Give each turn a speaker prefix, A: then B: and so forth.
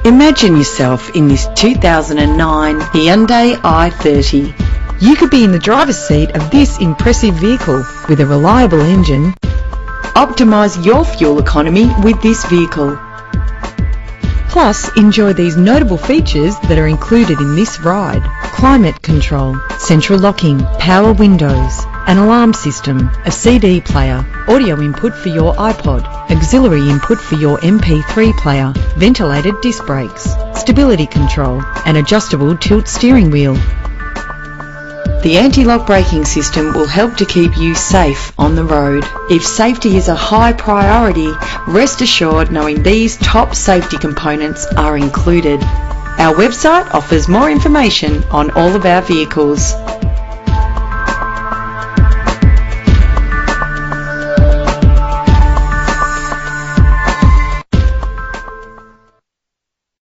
A: Imagine yourself in this 2009 Hyundai i30.
B: You could be in the driver's seat of this impressive vehicle with a reliable engine.
A: Optimise your fuel economy with this vehicle.
B: Plus, enjoy these notable features that are included in this ride: climate control, central locking, power windows, an alarm system, a CD player, audio input for your iPod, auxiliary input for your MP3 player, ventilated disc brakes, stability control, and adjustable tilt steering wheel.
A: The anti-lock braking system will help to keep you safe on the road. If safety is a high priority, rest assured knowing these top safety components are included. Our website offers more information on all of our vehicles.